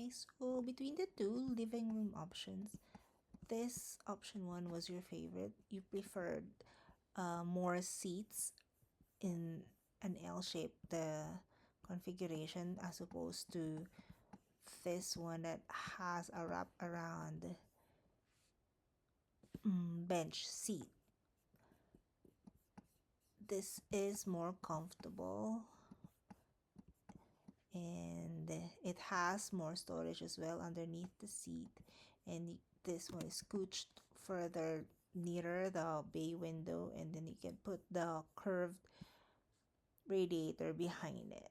Okay, so between the two living room options, this option one was your favorite. You preferred more seats in an L-shaped configuration as opposed to this one that has a wrap around bench seat. This is more comfortable and it has more storage as well underneath the seat, and this one is scooched further nearer the bay window, and then you can put the curved radiator behind it,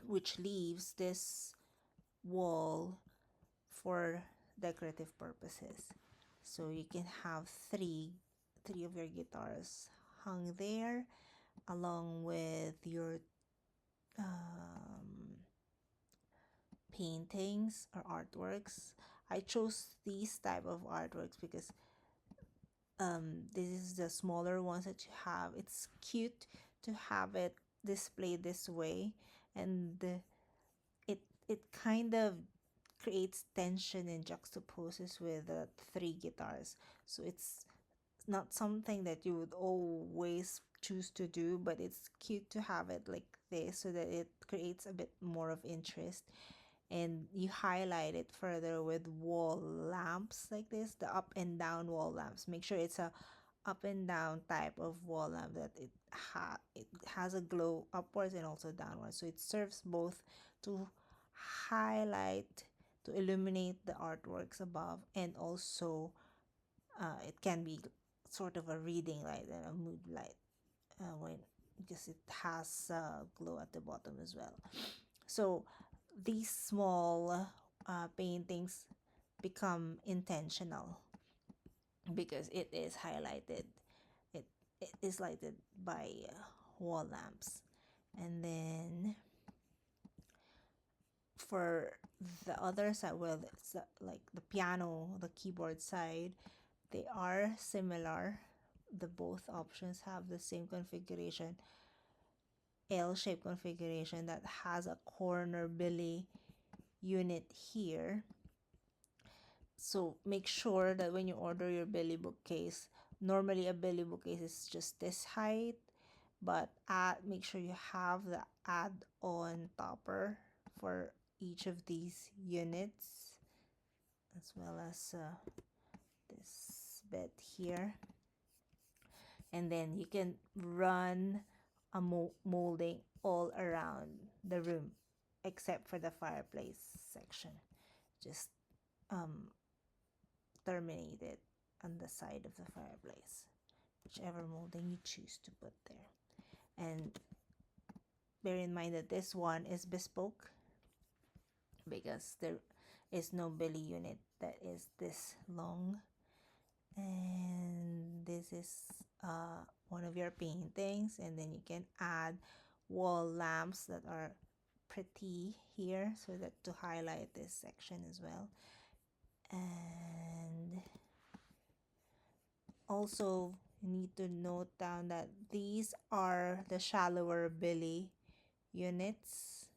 which leaves this wall for decorative purposes. So you can have three of your guitars hung there along with your paintings or artworks. I chose these type of artworks because this is the smaller ones that you have. It's cute to have it displayed this way, and it kind of creates tension and juxtaposes with the three guitars. So it's not something that you would always choose to do, but it's cute to have it like this so that it creates a bit more of interest, and you highlight it further with wall lamps like this, the up and down wall lamps. Make sure it's a up and down type of wall lamp, that it has a glow upwards and also downwards, so it serves both to highlight, to illuminate the artworks above, and also it can be sort of a reading light and a mood light when because it has glow at the bottom as well. So these small paintings become intentional because it is highlighted. It, it is lighted by wall lamps. And then for the other side, well, it's like the piano, the keyboard side, they are similar. The both options have the same configuration, L-shaped configuration that has a corner Billy unit here. So make sure that when you order your Billy bookcase, normally a Billy bookcase is just this height, but make sure you have the add-on topper for each of these units, as well as this bed here. And then you can run a molding all around the room except for the fireplace section. Just terminate it on the side of the fireplace, whichever molding you choose to put there. And bear in mind that this one is bespoke because there is no Billy unit that is this long. And this is one of your paintings, and then you can add wall lamps that are pretty here so that to highlight this section as well. And also you need to note down that these are the shallower Billy units,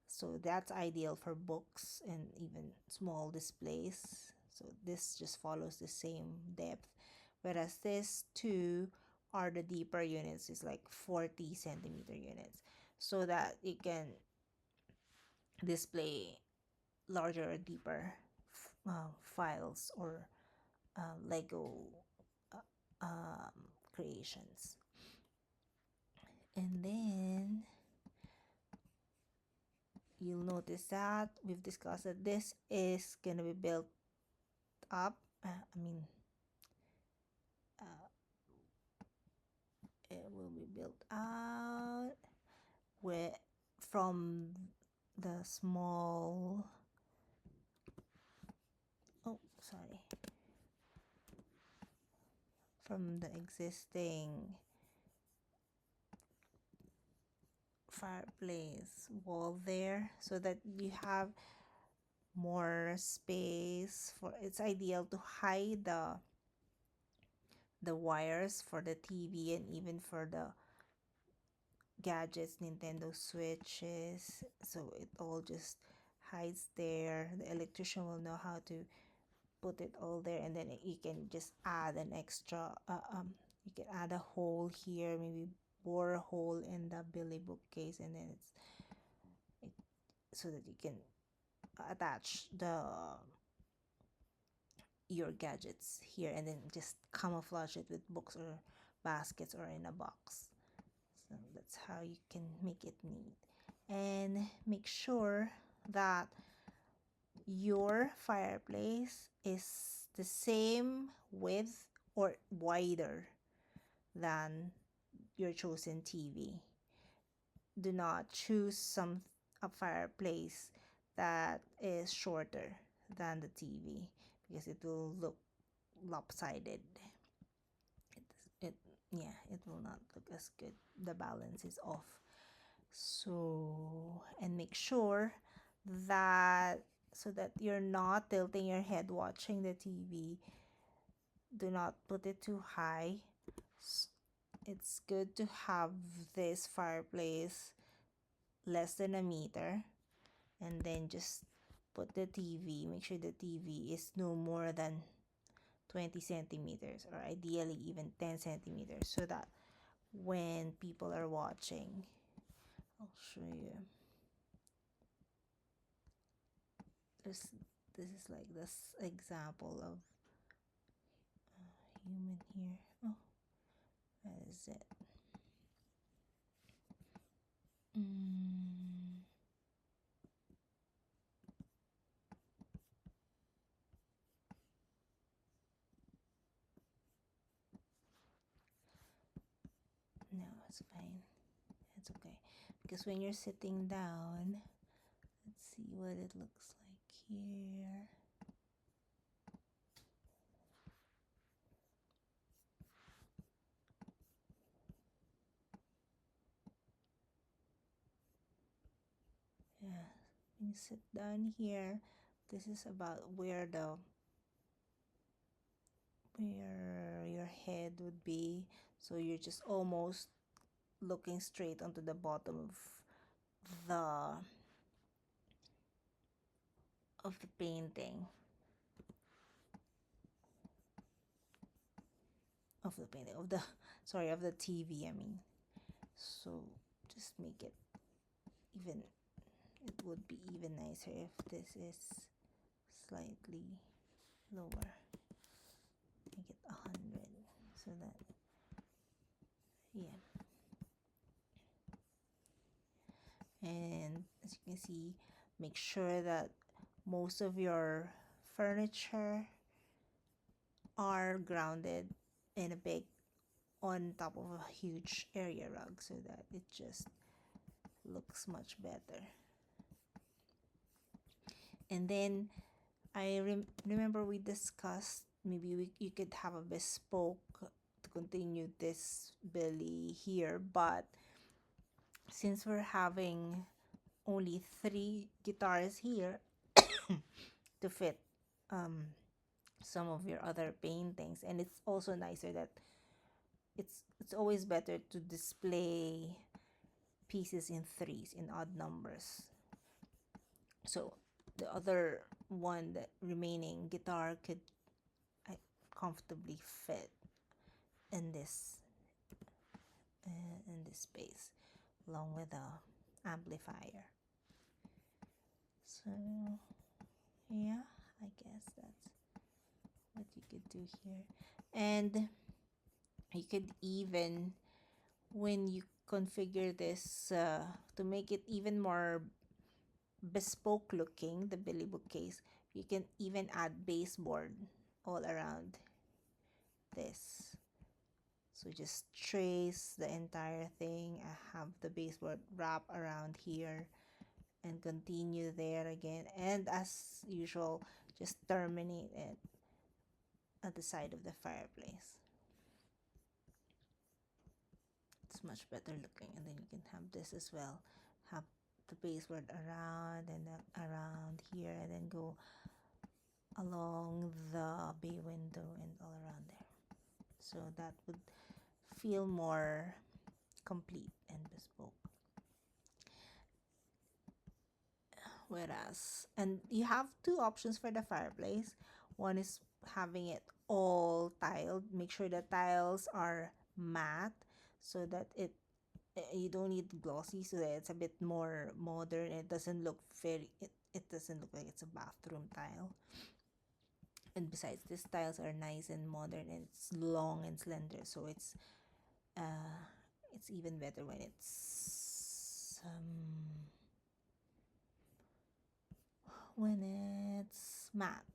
so that's ideal for books and even small displays. So this just follows the same depth, whereas these two are the deeper units. It's like 40 centimeter units, so that you can display larger or deeper files or Lego creations. And then you'll notice that we've discussed that this is going to be built up. It will be built out with from the small from the existing fireplace wall there, so that you have more space for. It's ideal to hide the wires for the TV and even for the gadgets, Nintendo Switches, so it all just hides there. The electrician will know how to put it all there, and then you can just add an extra you can add a hole here, maybe bore a hole in the Billy bookcase, and then it, so that you can attach the your gadgets here, and then just camouflage it with books or baskets or in a box. So that's how you can make it neat. And make sure that your fireplace is the same width or wider than your chosen TV. Do not choose a fireplace that is shorter than the TV, because it will look lopsided. It yeah, it will not look as good. The balance is off. So, and make sure that, so that you're not tilting your head watching the TV, do not put it too high. It's good to have this fireplace less than a meter, and then just put the TV, make sure the TV is no more than 20 centimeters, or ideally even 10 centimeters, so that when people are watching, I'll show you. This is like this example of human here. Oh, that is it. No, it's fine. It's okay. Because when you're sitting down, let's see what it looks like here. Yeah, when you sit down here, this is about where your head would be. So you're just almost looking straight onto the bottom the of the painting. Of the painting, of the sorry, of the TV, I mean. So just make it even. It would be even nicer if this is slightly lower. Make it 100, so that, yeah. And as you can see, make sure that most of your furniture are grounded in a big, on top of a huge area rug, so that it just looks much better. And then remember we discussed, maybe you could have a bespoke to continue this Billy here, but since we're having only 3 guitars here to fit some of your other paintings, and it's also nicer that it's always better to display pieces in threes, in odd numbers. So the other one, the remaining guitar, could comfortably fit in this space, along with the amplifier. So yeah, I guess that's what you could do here. And you could even, when you configure this to make it even more bespoke looking, the Billy bookcase, you can even add baseboard all around this. So just trace the entire thing. I have the baseboard wrap around here and continue there again. And as usual, just terminate it at the side of the fireplace. It's much better looking. And then you can have this as well. Have the baseboard around and around here, and then go along the bay window and all around there. So that would feel more complete and bespoke. Whereas, and you have two options for the fireplace. One is having it all tiled. Make sure the tiles are matte so that you don't need glossy, so that it's a bit more modern. It doesn't look it doesn't look like it's a bathroom tile. And besides, these tiles are nice and modern, and it's long and slender, so uh it's even better when it's matte.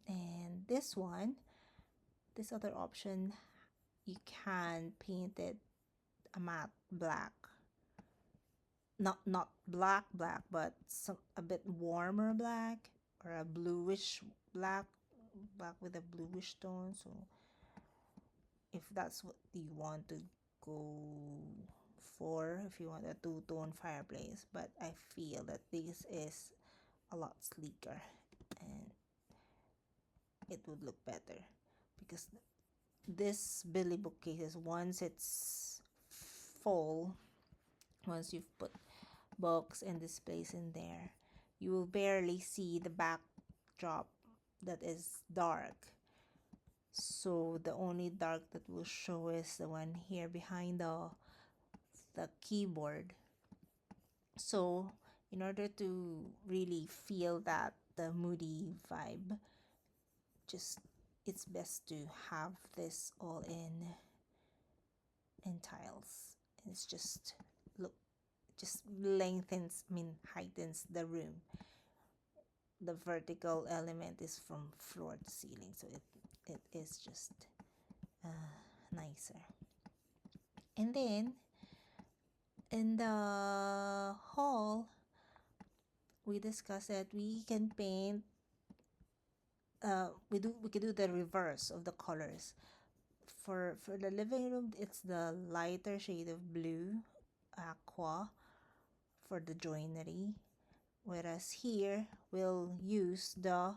And this other option, you can paint it a matte black, not black black, but some a bit warmer black, or a bluish black, black with a bluish tone. So if that's what you want to go for, if you want a two-tone fireplace, but I feel that this is a lot sleeker and it would look better, because this Billy bookcases, once it's full, once you've put books and displays in there, you will barely see the backdrop that is dark. So the only dark that will show is the one here behind the keyboard. So in order to really feel that the moody vibe, just it's best to have this all in tiles. It's look just lengthens, I mean heightens the room. The vertical element is from floor to ceiling, so it is just nicer. And then in the hall, we discussed that we can paint. We can do the reverse of the colors. For the living room, it's the lighter shade of blue, aqua, for the joinery. Whereas here, we'll use the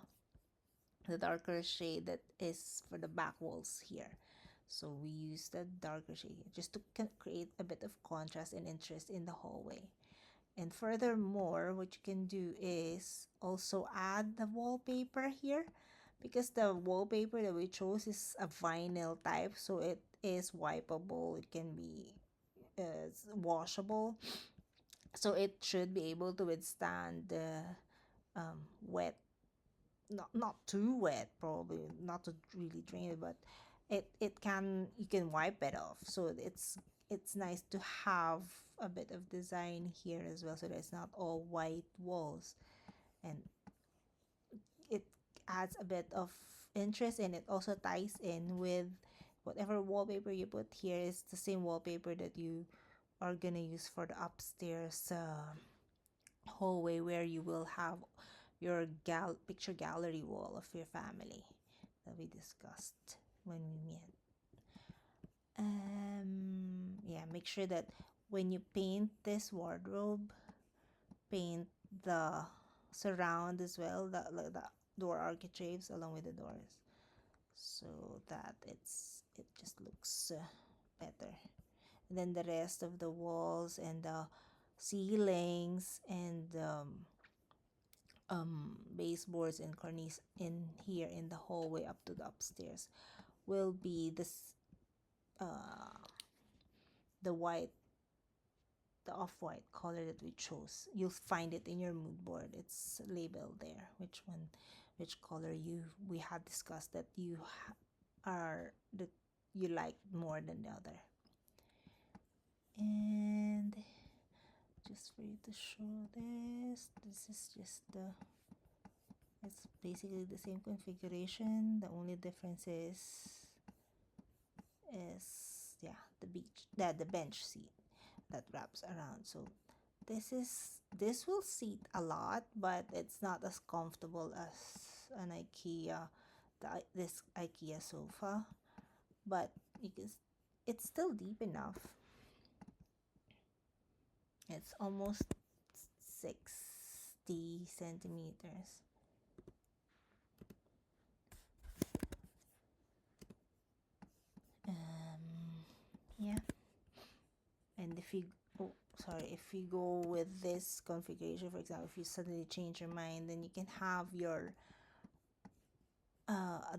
darker shade that is for the back walls here. So we use the darker shade just to create a bit of contrast and interest in the hallway. And furthermore, what you can do is also add the wallpaper here, because the wallpaper that we chose is a vinyl type, so it is wipeable, it can be washable, so it should be able to withstand the wet, not too wet, probably not to really drain it, but it can, you can wipe it off. So it's nice to have a bit of design here as well, so that it's not all white walls, and it adds a bit of interest, and it also ties in with whatever wallpaper you put here is the same wallpaper that you are gonna use for the upstairs hallway, where you will have your picture gallery wall of your family that we discussed when we met. Yeah, make sure that when you paint this wardrobe, paint the surround as well, the door architraves along with the doors, so that it just looks better. And then the rest of the walls and the ceilings and baseboards and cornice in here in the hallway up to the upstairs will be this uh the white, the off-white color that we chose. You'll find it in your mood board, it's labeled there which one, which color we had discussed that are that you like more than the other. And just for you to show this is just it's basically the same configuration. The only difference is yeah, the bench seat that wraps around. So this will seat a lot, but it's not as comfortable as an this IKEA sofa, but it's still deep enough. It's almost 60 centimeters. Yeah, and if you sorry, if you go with this configuration, for example, if you suddenly change your mind, then you can have your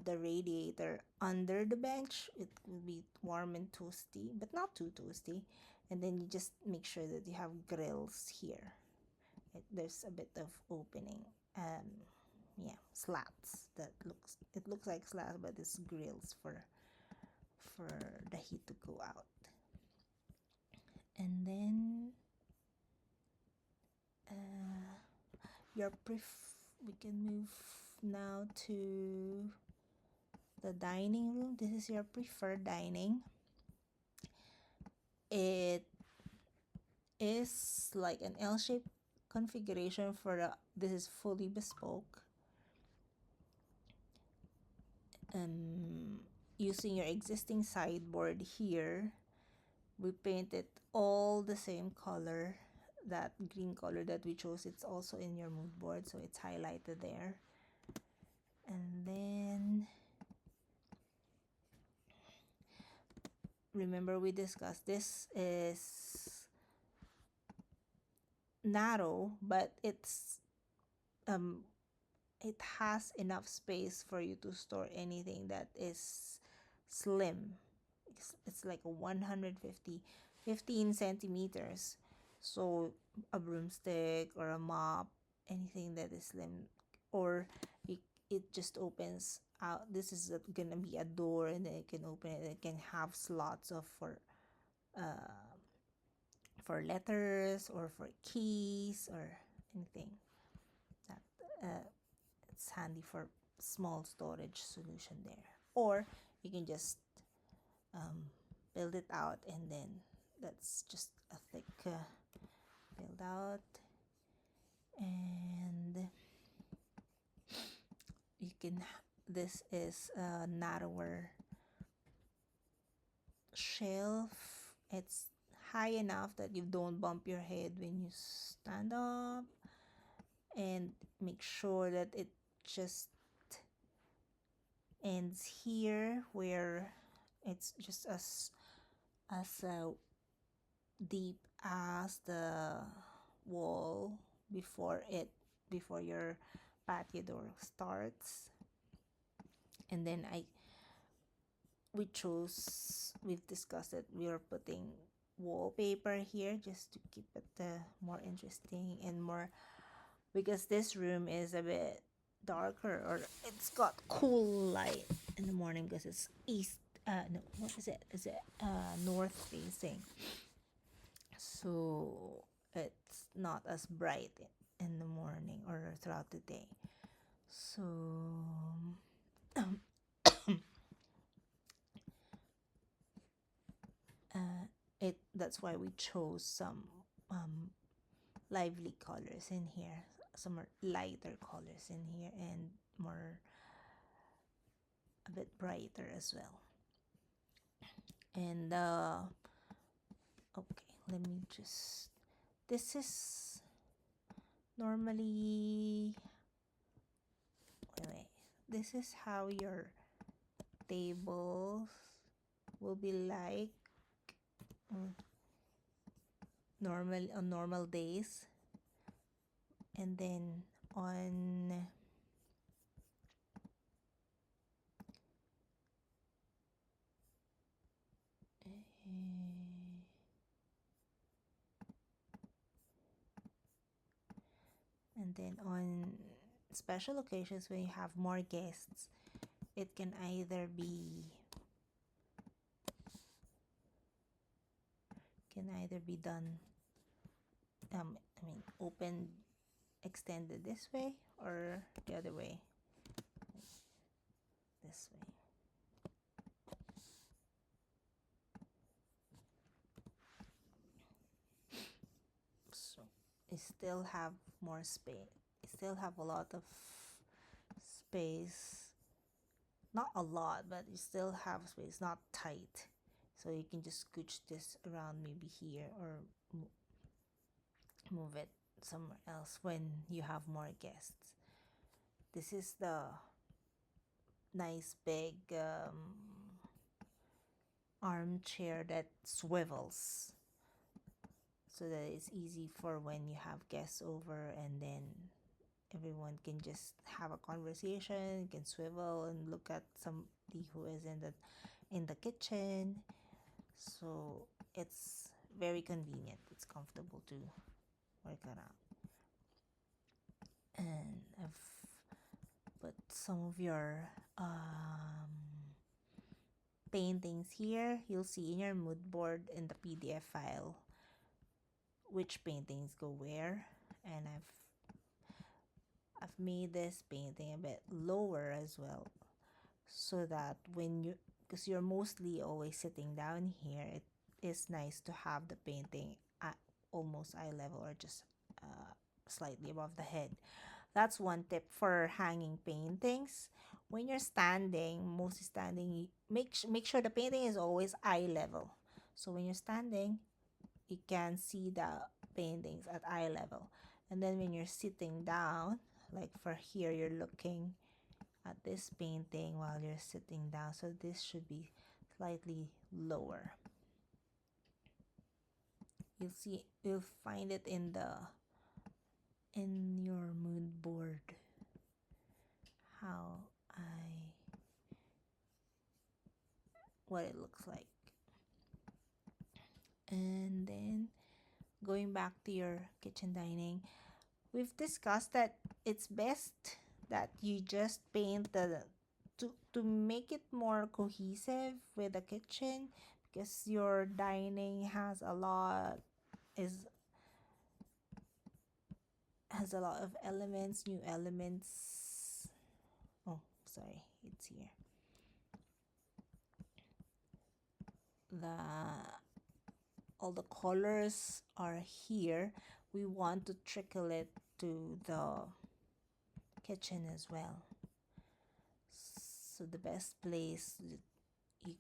the radiator under the bench. It will be warm and toasty, but not too toasty. And then you just make sure that you have grills here. There's a bit of opening. Yeah, slats. It looks like slats, but it's grills for the heat to go out. And then your we can move now to the dining room. This is your preferred dining. It is like an L-shaped configuration for this is fully bespoke. Using your existing sideboard here, we painted all the same color. That green color that we chose, it's also in your mood board, so it's highlighted there. And then remember we discussed this is narrow, but it has enough space for you to store anything that is slim. It's like a 15 centimeters. So a broomstick or a mop, anything that is slim, or it just opens out. This is gonna be a door, and then it can open it. It can have slots of for letters or for keys or anything. That it's handy for small storage solution there. Or you can just build it out, and then that's just a thick build out, and you can this is a narrower shelf. It's high enough that you don't bump your head when you stand up, and make sure that it just ends here where it's just as deep as the wall before your patio door starts. And then we've discussed that we are putting wallpaper here just to keep it more interesting and more, because this room is a bit darker, or it's got cool light in the morning because it's east no, what is it? Is it north facing? So it's not as bright in the morning or throughout the day. So that's why we chose some lively colors in here, some lighter colors in here, and more a bit brighter as well. And okay, let me just, this is normally, wait, this is how your tables will be like on normal days. And then on special occasions when you have more guests, it can either be done open, extended this way, or the other way, this way. So you still have more space. You still have a lot of space. Not a lot, but you still have space, not tight. So you can just scooch this around maybe here, or move it somewhere else when you have more guests. This is the nice big armchair that swivels. so that it's easy for when you have guests over, and then everyone can just have a conversation, can swivel and look at somebody who is in the kitchen. So it's very convenient. It's comfortable to work around. And I've put some of your paintings here. You'll see in your mood board in the PDF file which paintings go where. And I've made this painting a bit lower as well, so that when you, because you're mostly always sitting down here, it is nice to have the painting at almost eye level, or just slightly above the head. That's one tip for hanging paintings. When you're standing, mostly standing, make sure the painting is always eye level. So when you're standing, you can see the paintings at eye level. And then when you're sitting down, like for here, you're looking at this painting while you're sitting down. So this should be slightly lower. You'll find it in your mood board how I what it looks like. And then going back to your kitchen dining, we've discussed that it's best that you just paint to make it more cohesive with the kitchen, because your dining has a lot of elements, new elements. Oh, sorry, it's here. The all the colors are here. We want to trickle it to the kitchen as well. So the best place you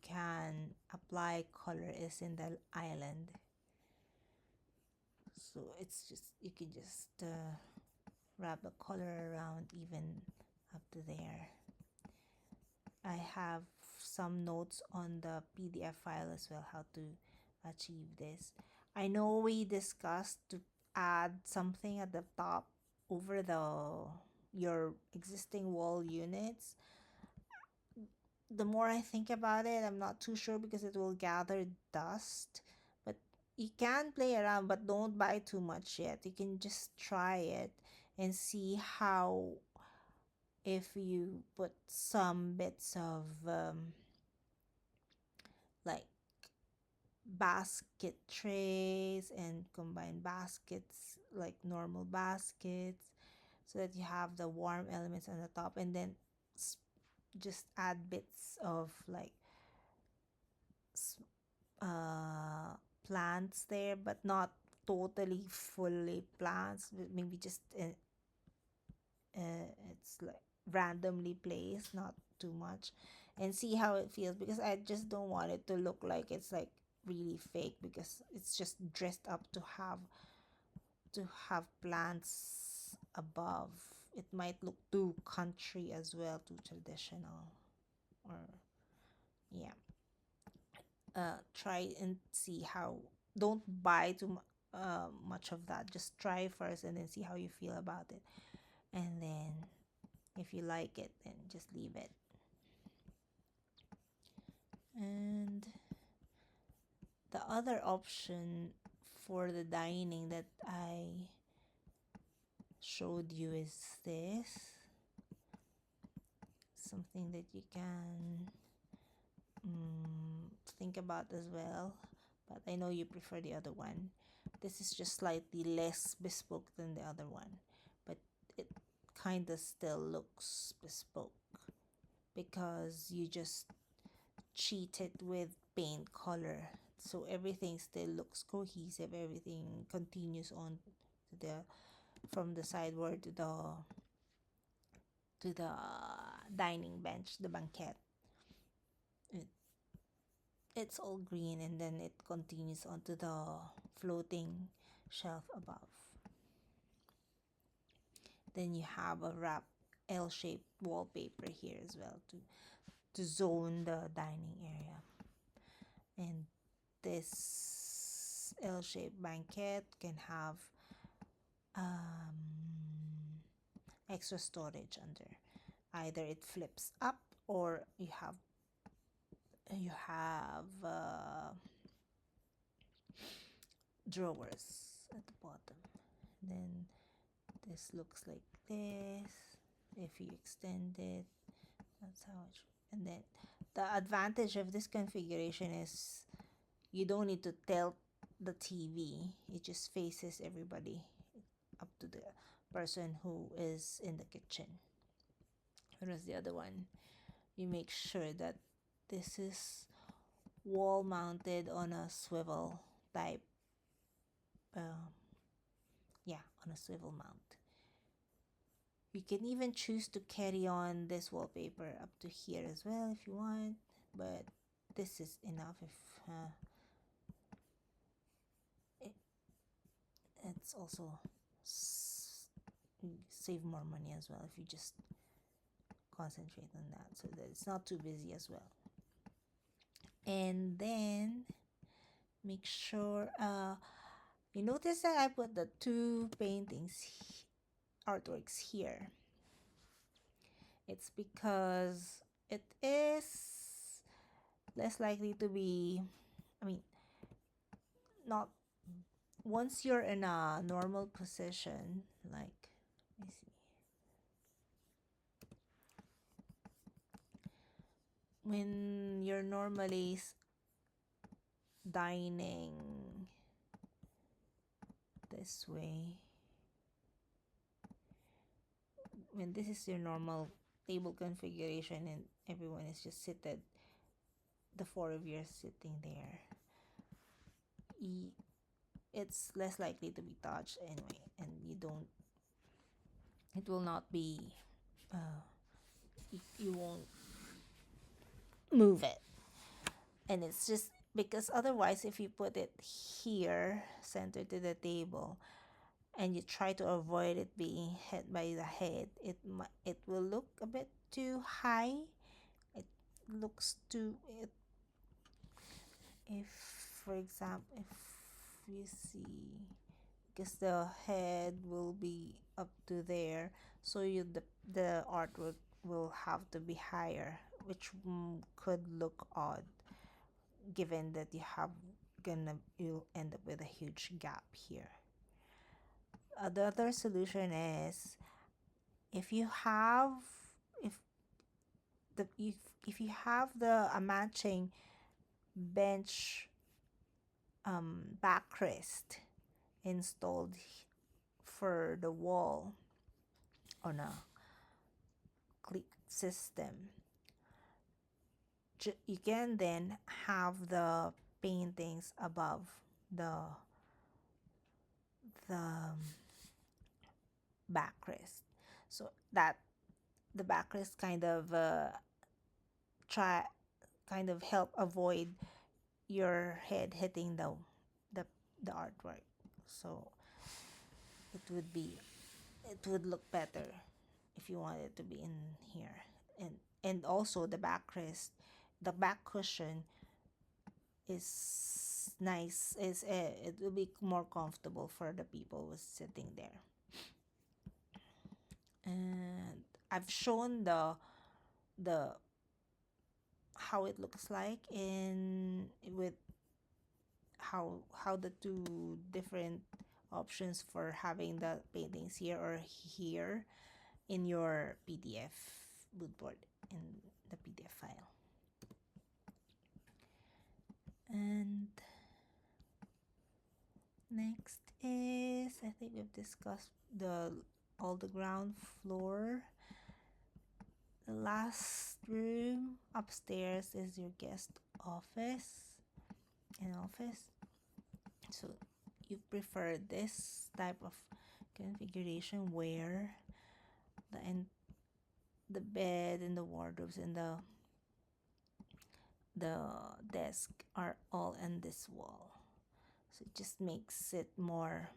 can apply color is in the island. So it's just, you can just wrap the color around even up to there. I have some notes on the PDF file as well, how to achieve this. I know we discussed to add something at the top over your existing wall units. The more I think about it, I'm not too sure, because it will gather dust. But you can play around, but don't buy too much yet. You can just try it and see how, if you put some bits of like basket trays and combine baskets, like normal baskets, so that you have the warm elements on the top, and then just add bits of like uh plants there, but not totally fully plants. Maybe just it's like randomly placed, not too much, and see how it feels, because I just don't want it to look like it's like really fake, because it's just dressed up to have plants above. It might look too country as well, too traditional, or yeah. Try and see how. Don't buy too much of that. Just try first and then see how you feel about it, and then if you like it, then just leave it. And the other option for the dining that I showed you is this, something that you can think about as well, but I know you prefer the other one. This is just slightly less bespoke than the other one, but it kind of still looks bespoke, because you just cheat it with paint color, so everything still looks cohesive. Everything continues on to the from the sideboard to the dining bench, the banquette. It's all green, and then it continues onto the floating shelf above. Then you have a wrap L-shaped wallpaper here as well to zone the dining area. And this this L-shaped banquet can have extra storage under. Either it flips up or you have drawers at the bottom. Then this looks like this. If you extend it, that's how it and then the advantage of this configuration is you don't need to tilt the TV. It just faces everybody up to the person who is in the kitchen. Whereas the other one, you make sure that this is wall mounted on a swivel type. Um, yeah, on a swivel mount. You can even choose to carry on this wallpaper up to here as well if you want, but this is enough if it, it's also save more money as well if you just concentrate on that so that it's not too busy as well. And then make sure you notice that I put the two artworks here. It's because it is less likely to be, I mean, not once you're in a normal position, like, let me see. When you're normally dining this way, when this is your normal table configuration and everyone is just seated, the four of you are sitting there, it's less likely to be touched anyway, and it will not be, you won't move it. And it's just because otherwise, if you put it here, centered to the table, and you try to avoid it being hit by the head, it will look a bit too high. It looks too if for example, if you see, because the head will be up to there, so the artwork will have to be higher, which could look odd given that you'll end up with a huge gap here. The other solution is if you have if the if you have the a matching bench backrest installed for the wall on a click system, you can then have the paintings above the backrest, so that the backrest try kind of help avoid your head hitting the the artwork. So it would look better if you want it to be in here. And also the backrest, the back cushion is nice, it will be more comfortable for the people who's sitting there. And I've shown the how it looks like in with how the two different options for having the paintings here or here in your PDF mood board, in the PDF file. And next is, I think we've discussed all the ground floor. The last room upstairs is your guest office. So you prefer this type of configuration where the bed and the wardrobes and the desk are all in this wall. So it just makes it more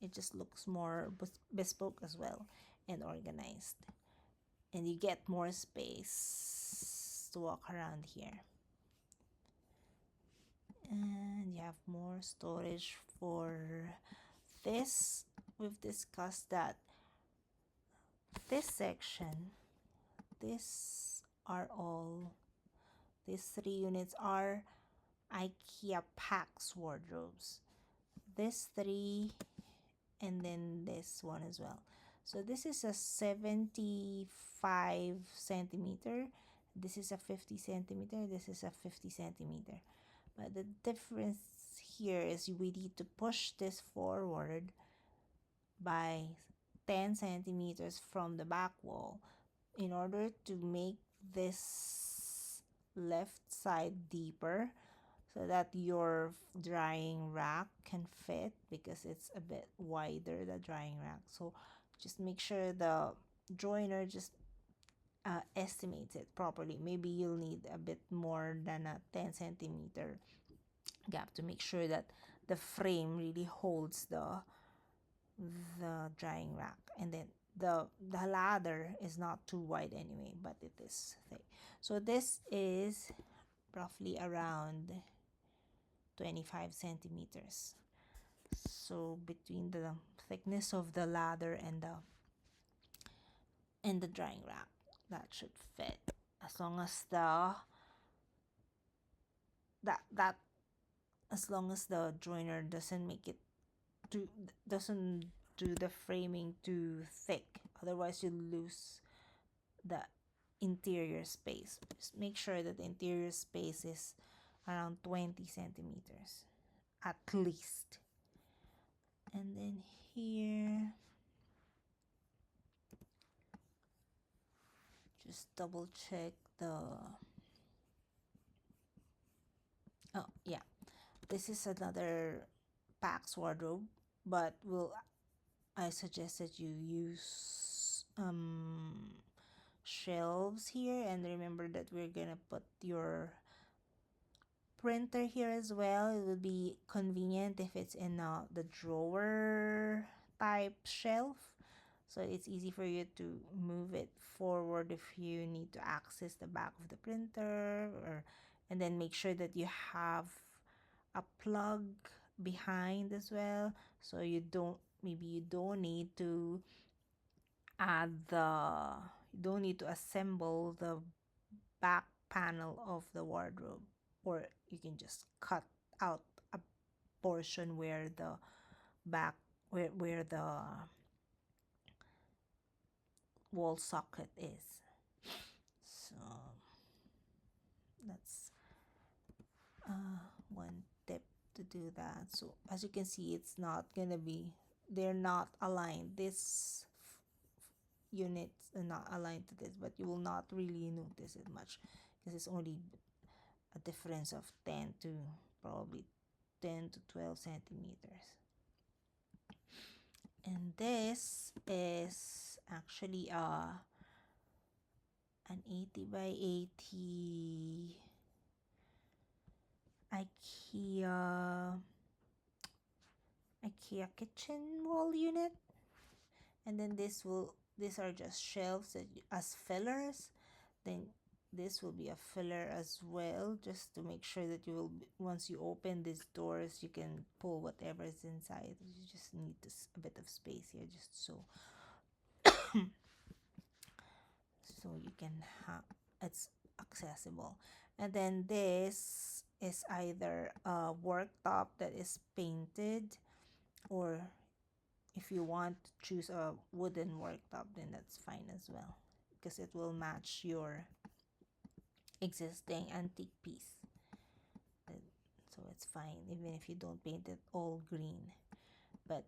it just looks more bespoke as well and organized, and you get more space to walk around here. And you have more storage for this. We've discussed that this section, this are all, these three units are IKEA Pax wardrobes. This three, and then this one as well. So this is a 75 centimeter. This is a 50 centimeter. This is a 50 centimeter. But the difference here is we need to push this forward by 10 centimeters from the back wall in order to make this left side deeper, so that your drying rack can fit, because it's a bit wider, the drying rack. So just make sure the joiner just estimates it properly. Maybe you'll need a bit more than a 10 centimeter gap to make sure that the frame really holds the drying rack. And then the ladder is not too wide anyway, but it is thick. So this is roughly around 25 centimeters. So between the thickness of the ladder and the drying rack, that should fit, as long as the that as long as the joiner doesn't make it too, doesn't do the framing too thick. Otherwise you lose the interior space. Just make sure that the interior space is around 20 centimeters at least. And then here, just double check the, oh yeah, this is another Pax wardrobe, but I suggest that you use shelves here, and remember that we're gonna put your printer here as well. It would be convenient if it's in the drawer type shelf, so it's easy for you to move it forward if you need to access the back of the printer. Or and then make sure that you have a plug behind as well, so you don't, maybe you don't need to add the you don't need to assemble the back panel of the wardrobe, or you can just cut out a portion where the back where the wall socket is. So that's one tip to do that. So as you can see, it's not gonna be, they're not aligned. This units are not aligned to this, but you will not really notice it much because it's only a difference of 10 to probably 10 to 12 centimeters. And this is actually an 80 by 80 IKEA kitchen wall unit. And then these are just shelves that as fillers. Then this will be a filler as well, just to make sure that you will once you open these doors, you can pull whatever is inside. You just need a bit of space here, just so so you can have it's accessible. And then this is either a worktop that is painted, or if you want to choose a wooden worktop, then that's fine as well, because it will match your existing antique piece. So it's fine even if you don't paint it all green. But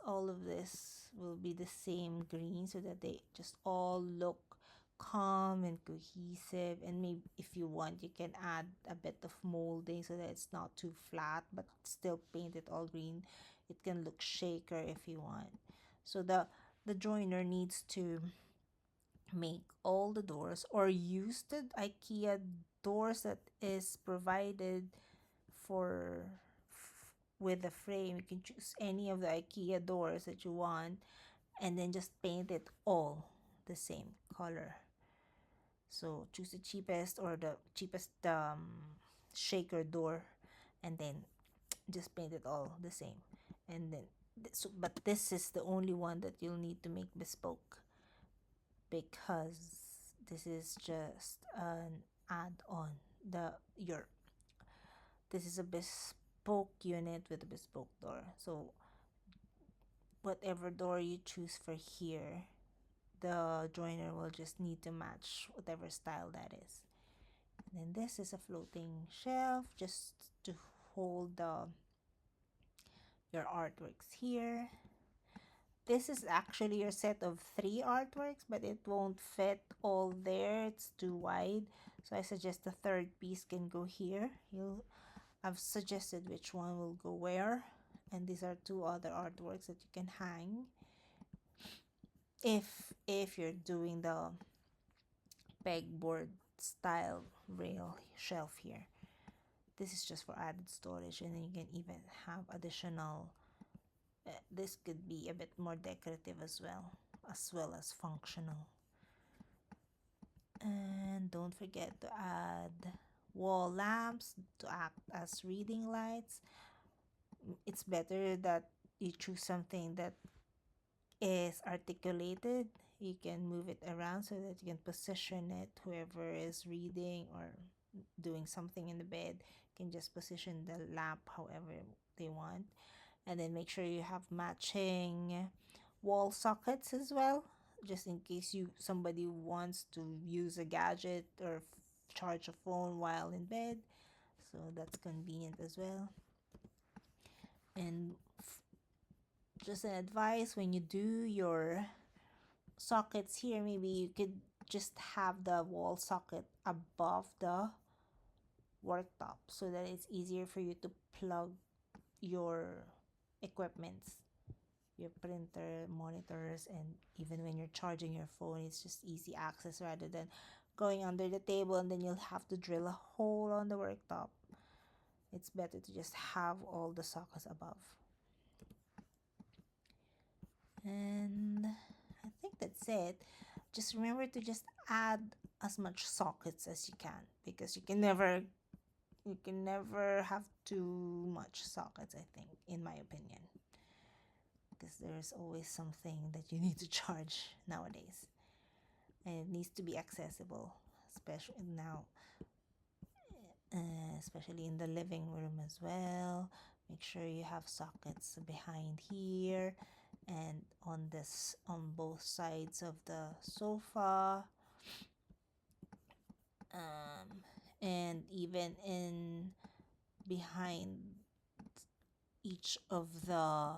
all of this will be the same green, so that they just all look calm and cohesive. And maybe if you want, you can add a bit of molding so that it's not too flat, but still paint it all green. It can look shaker if you want. So the joiner needs to make all the doors, or use the IKEA doors that is provided for with the frame. You can choose any of the IKEA doors that you want, and then just paint it all the same color. So choose the cheapest, or the cheapest shaker door, and then just paint it all the same. And then but this is the only one that you'll need to make bespoke, because this is just an add-on. The your This is a bespoke unit with a bespoke door, so whatever door you choose for here, the joiner will just need to match whatever style that is. And then this is a floating shelf just to hold your artworks here. This is actually your set of 3 artworks, but it won't fit all there. It's too wide. So I suggest the third piece can go here. I've suggested which one will go where. And these are 2 other artworks that you can hang if you're doing the pegboard style rail shelf here. This is just for added storage, and then you can even have additional this could be a bit more decorative as well as functional. And don't forget to add wall lamps to act as reading lights. It's better that you choose something that is articulated. You can move it around so that you can position it. Whoever is reading or doing something in the bed can just position the lamp however they want. And then make sure you have matching wall sockets as well, just in case somebody wants to use a gadget or charge a phone while in bed, so that's convenient as well. And just an advice, when you do your sockets here, maybe you could just have the wall socket above the worktop so that it's easier for you to plug your equipments, your printer, monitors, and even when you're charging your phone, it's just easy access rather than going under the table and then you'll have to drill a hole on the worktop. It's better to just have all the sockets above. And I think that's it. Just remember to just add as much sockets as you can, because you can never have too much sockets, I think, in my opinion, because there's always something that you need to charge nowadays, and it needs to be accessible, especially now, especially in the living room as well. Make sure you have sockets behind here and on both sides of the sofa, and even in behind each of the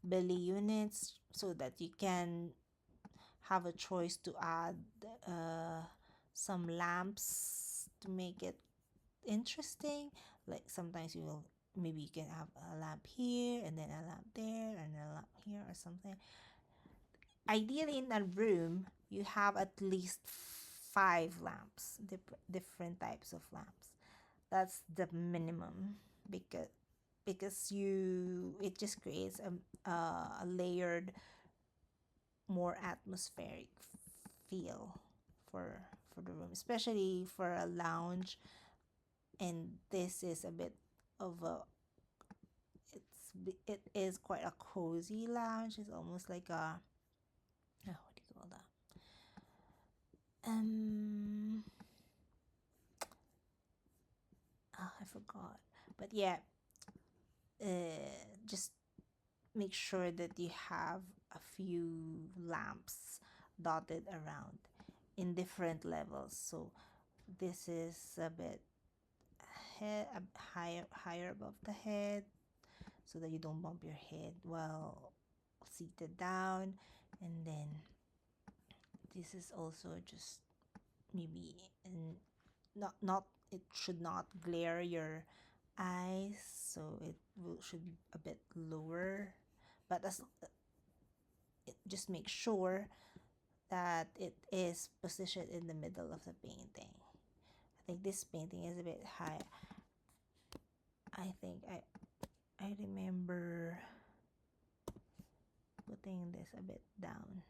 belly units, so that you can have a choice to add some lamps to make it interesting. Like sometimes maybe you can have a lamp here and then a lamp there and a lamp here or something. Ideally, in a room you have at least 5 lamps, different types of lamps. That's the minimum, because it just creates a layered, more atmospheric feel for the room, especially for a lounge. And this is a bit of a it is quite a cozy lounge. It's almost like a what do you call that? I forgot. But yeah, just make sure that you have a few lamps dotted around in different levels. So this is a bit higher above the head, so that you don't bump your head while seated down. And then this is also just maybe not it should not glare your eyes, so should be a bit lower, but just make sure that it is positioned in the middle of the painting. I think this painting is a bit high. I think I remember putting this a bit down,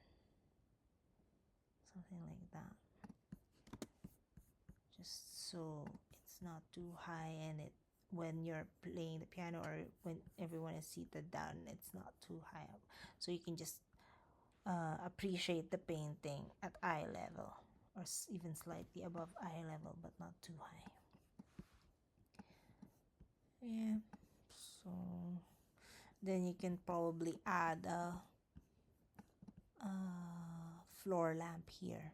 something like that, just so it's not too high and it when you're playing the piano or when everyone is seated down, it's not too high up. So you can just appreciate the painting at eye level or even slightly above eye level, but not too high. Yeah. So then you can probably add a floor lamp here.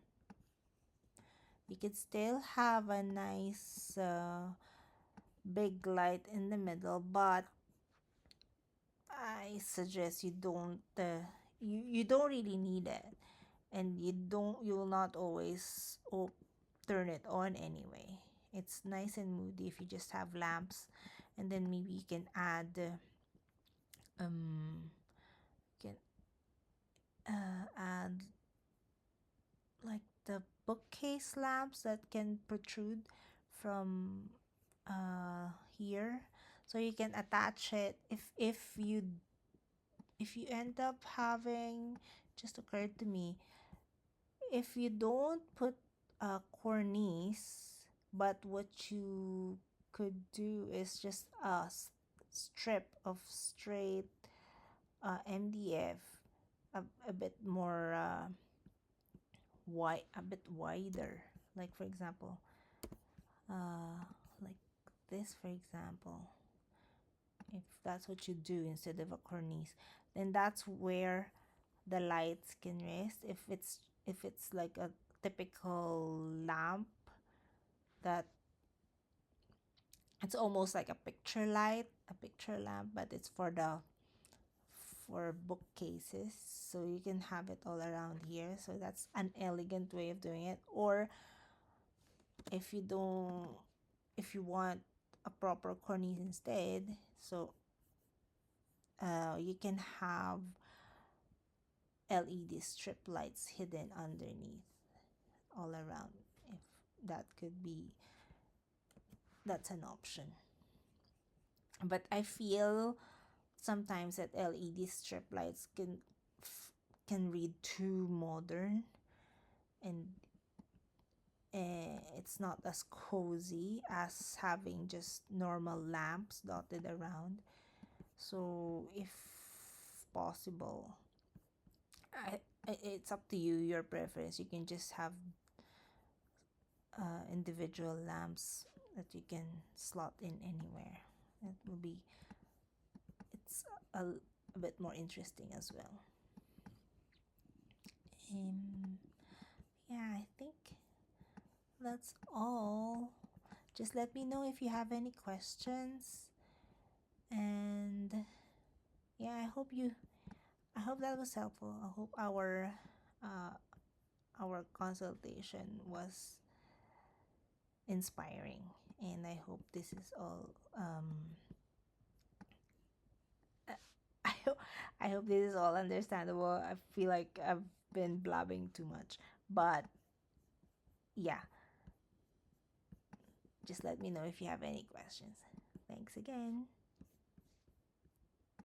You could still have a nice big light in the middle, but I suggest you don't you don't really need it, and you will not always turn it on anyway. It's nice and moody if you just have lamps, and then maybe you can add um can add like the bookcase lamps that can protrude from here, so you can attach it if you end up having, just occurred to me, if you don't put a cornice, but what you could do is just a strip of straight MDF, a bit more a bit wider, like for example uh like this, for example. If that's what you do instead of a cornice, then that's where the lights can rest. If it's like a typical lamp that it's almost like a picture light, a picture lamp, but it's for bookcases, so you can have it all around here. So that's an elegant way of doing it. Or if you don't, if you want a proper cornice instead, so you can have LED strip lights hidden underneath all around. If that could be, that's an option. But I feel sometimes that LED strip lights can read too modern, and it's not as cozy as having just normal lamps dotted around. So if possible, it's up to you, your preference. You can just have individual lamps that you can slot in anywhere. That will be, it's a bit more interesting as well. Yeah, I think that's all. Just let me know if you have any questions. And yeah, I hope that was helpful. I hope our consultation was inspiring, and I hope this is all I hope, I hope this is all understandable. I feel like I've been blabbing too much, but yeah, just let me know if you have any questions. Thanks again.